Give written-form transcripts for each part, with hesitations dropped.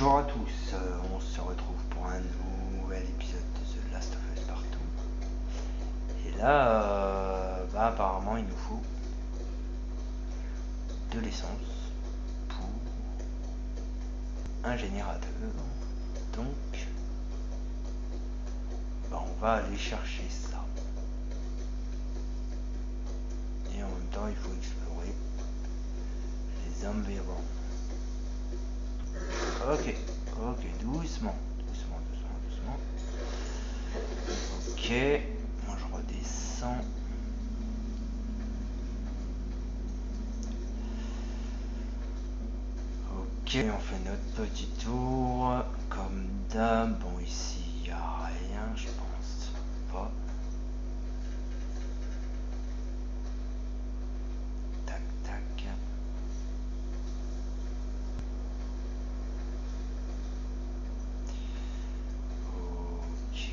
Bonjour à tous, on se retrouve pour un nouvel épisode de The Last of Us Partout. Et là, apparemment il nous faut de l'essence pour un générateur. Donc, on va aller chercher ça. Et en même temps, il faut explorer les environs. Ok, doucement. Ok, moi je redescends. Ok, on fait notre petit tour. Comme d'hab, bon ici il n'y a rien, je pense pas. Tac, tac. Ok.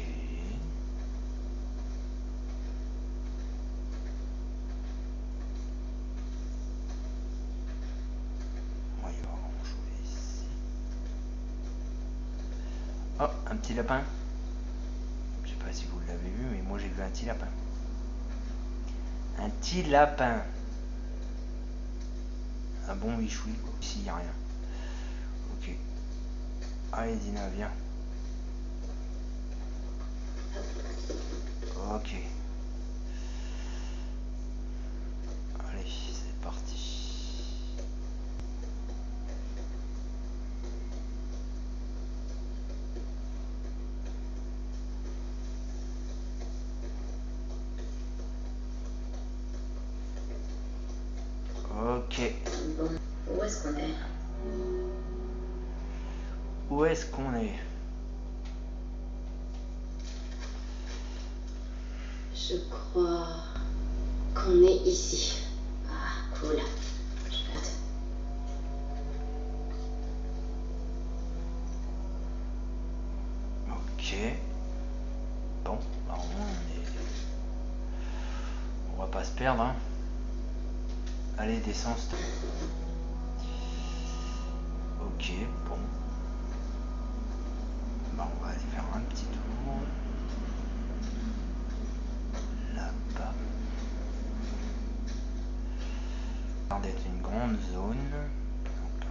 Moi, il y aura grand chose ici. Oh, un petit lapin. Je sais pas si vous l'avez vu, mais moi j'ai vu un petit lapin. Un petit lapin. Un bon michoui. Ici, il n'y a rien. Ok. Allez, Dina, viens. Ok. Allez, c'est parti. Ok. Bon, où est-ce qu'on est? Où est-ce qu'on est? Je crois qu'on est ici. Ah, cool. Chouette. Ok. Bon, au moins on va pas se perdre, hein. Allez, descends. Ok, bon. On va aller faire un petit tour. Là-bas. Ça a l'air d'être une grande zone. Donc,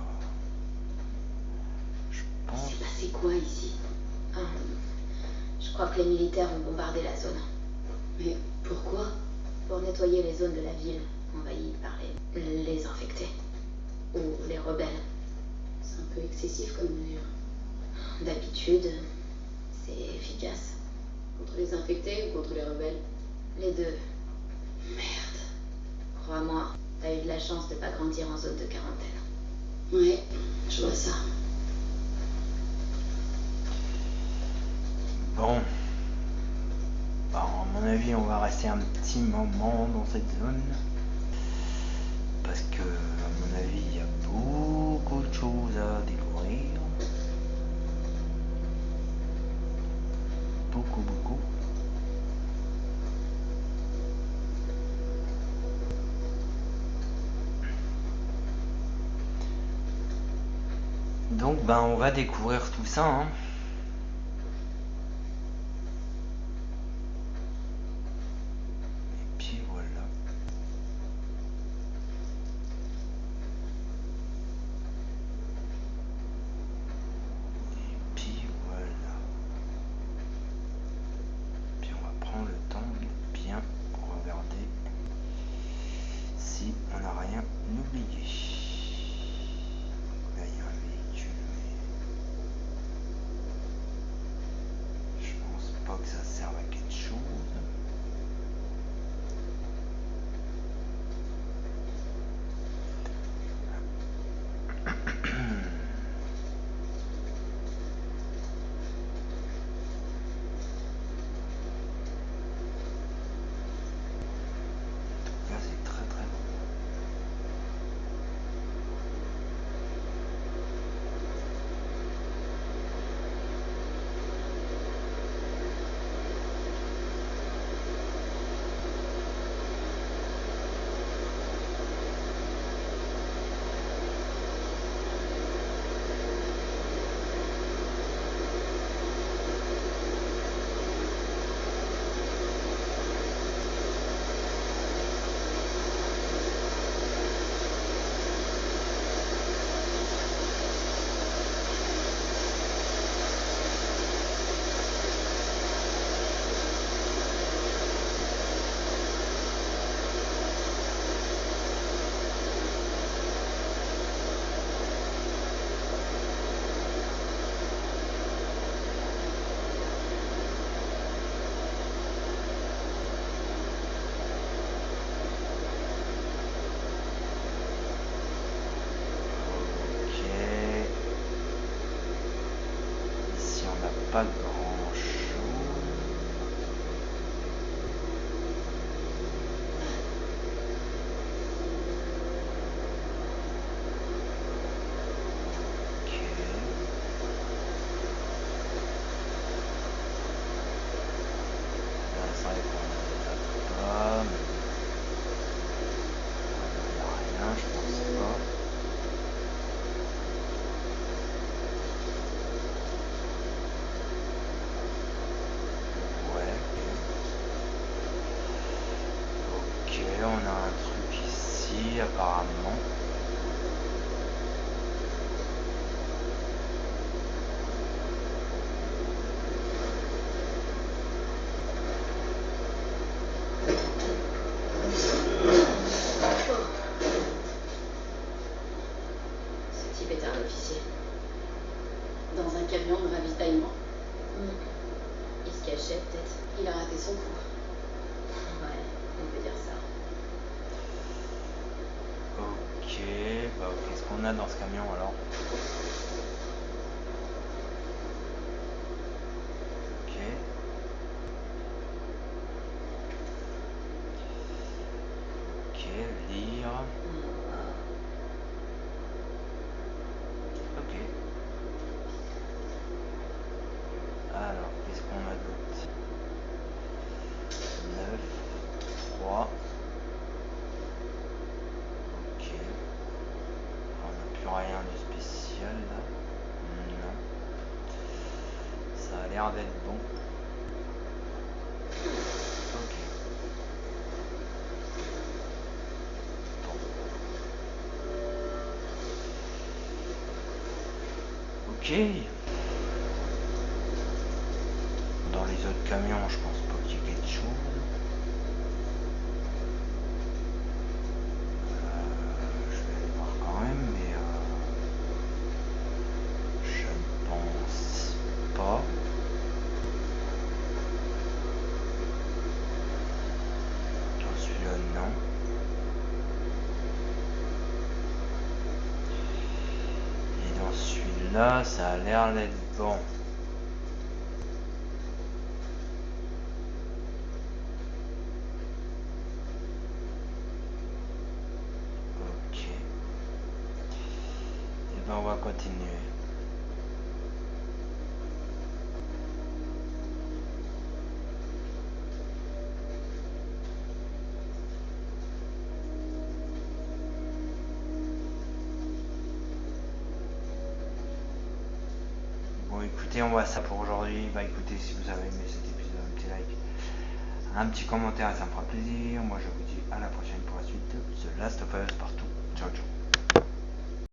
je pense. C'est passé quoi ici? Je crois que les militaires ont bombardé la zone. Mais pourquoi? Pour nettoyer les zones de la ville envahies par les infectés. Ou les rebelles. C'est un peu excessif comme mesure. D'habitude, c'est efficace. Contre les infectés ou contre les rebelles? Les deux. Merde. Crois-moi, t'as eu de la chance de pas grandir en zone de quarantaine. Ouais, je vois ça. Bon. À mon avis, on va rester un petit moment dans cette zone. Parce que, à mon avis, il y a beaucoup de choses à découvrir. Beaucoup. Donc, on va découvrir tout ça, hein. Et puis voilà. Puis voilà. Puis on va prendre le temps de bien regarder si on n'a rien oublié. Là, il y a un véhicule, mais... pas grand chose. Ok. Là, c'est vrai qu'on a pas. Il n'y a rien, je pense pas. Ouais, ok, on a un truc ici apparemment. Ce type était un officier. Dans un camion de ravitaillement. Il se cachait peut-être. Il a raté son coup. Ouais, on peut dire ça. Ok, bah qu'est-ce qu'on a dans ce camion alors? Ok. Ok, lire. Ok. Alors, qu'est-ce qu'on a d'autre? 9, 3. Ok. On n'a plus rien de spécial là. Non. Ça a l'air d'être bon. Ok. Bon. Ok. Dans les autres camions, je pense pas qu'il y ait quelque chose. Je vais aller voir quand même, mais je ne pense pas. Dans celui-là, non. Et dans celui-là, ça a l'air d'être bon. Ok. Et ben on va continuer. Bon écoutez, on voit ça pour aujourd'hui. Bah écoutez, si vous avez aimé cet épisode, un petit like, un petit commentaire, ça me fera plaisir. Moi je vous dis à la prochaine pour la suite. The Last of Us partout. Ciao ciao.